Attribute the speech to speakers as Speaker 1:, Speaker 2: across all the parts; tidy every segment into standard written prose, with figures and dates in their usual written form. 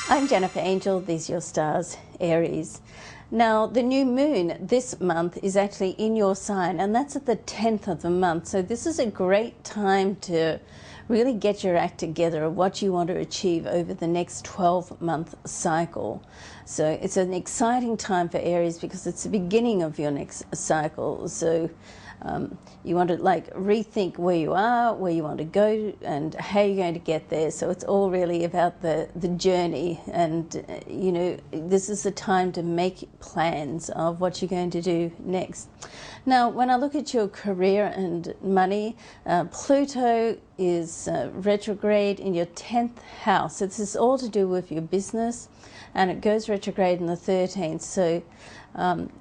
Speaker 1: I'm Jennifer Angel, these are your stars, Aries. Now, the new moon this month is actually in your sign, and that's at the 10th of the month. So this is a great time to really get your act together of what you want to achieve over the next 12-month cycle. So it's an exciting time for Aries because it's the beginning of your next cycle. So you want to rethink where you are, where you want to go, and how you're going to get there. So it's all really about the journey, and this is the time to make plans of what you're going to do next. Now, when I look at your career and money, Pluto is retrograde in your 10th house. This is all to do with your business, and it goes retrograde in the 13th. So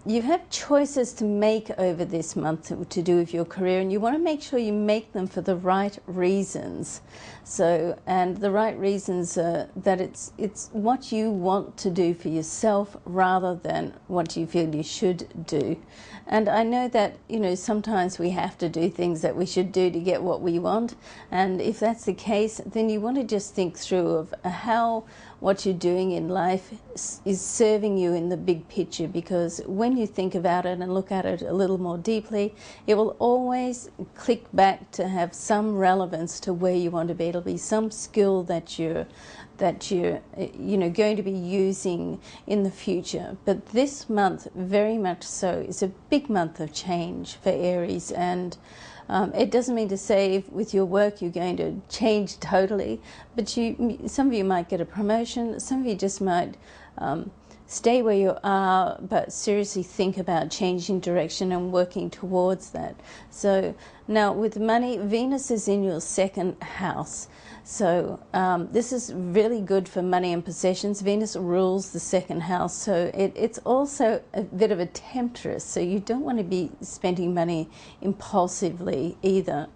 Speaker 1: you have choices to make over this month to do with your career, and you want to make sure you make them for the right reasons. So, and the right reasons are that it's what you want to do for yourself rather than what you feel you should do. And I know that, sometimes we have to do things that we should do to get what we want. And if that's the case, then you want to just think through of how what you're doing in life is serving you in the big picture, because when you think about it and look at it a little more deeply, it will always click back to have some relevance to where you want to be. It'll be some skill that you're going to be using in the future. But this month, very much so, is a big month of change for Aries, and it doesn't mean to say with your work you're going to change totally, but some of you might get a promotion, some of you just might stay where you are, but seriously think about changing direction and working towards that. So now with money, Venus is in your second house. So this is really good for money and possessions. Venus rules the second house, so it's also a bit of a temptress. So you don't want to be spending money impulsively either.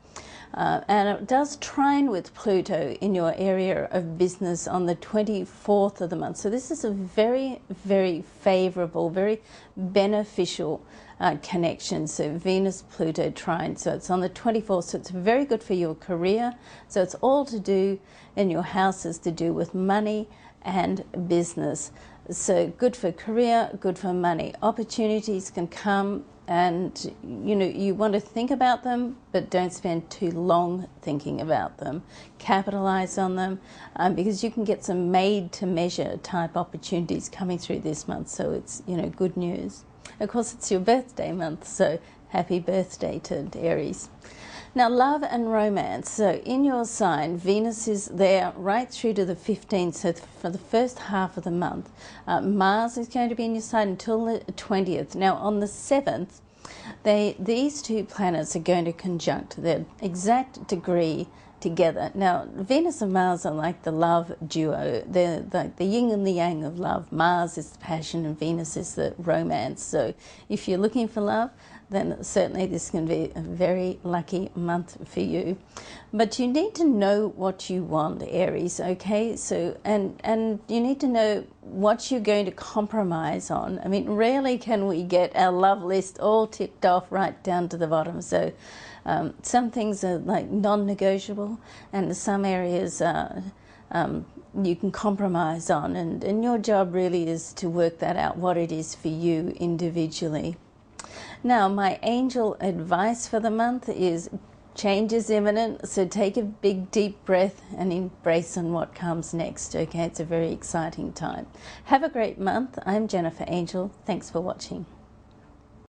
Speaker 1: And it does trine with Pluto in your area of business on the 24th of the month. So this is a very, very favorable, very beneficial connection. So Venus-Pluto trine. So it's on the 24th. So it's very good for your career. So it's all to do, in your house is to do with money and business. So good for career, good for money. Opportunities can come, and you want to think about them, but don't spend too long thinking about them. Capitalize on them, because you can get some made-to-measure type opportunities coming through this month. So it's good news. Of course, it's your birthday month, so happy birthday to Aries. Now, love and romance. So in your sign, Venus is there right through to the 15th, so for the first half of the month. Mars is going to be in your sign until the 20th. Now, on the 7th, these two planets are going to conjunct their exact degree together. Now, Venus and Mars are like the love duo. They're like the yin and the yang of love. Mars is the passion and Venus is the romance. So if you're looking for love, then certainly this can be a very lucky month for you. But you need to know what you want, Aries, okay? So, and you need to know what you're going to compromise on. I mean, rarely can we get our love list all ticked off right down to the bottom. So some things are like non-negotiable, and some areas you can compromise on. And your job really is to work that out, what it is for you individually. Now, my angel advice for the month is change is imminent, so take a big deep breath and embrace on what comes next, okay? It's a very exciting time. Have a great month. I'm Jennifer Angel. Thanks for watching.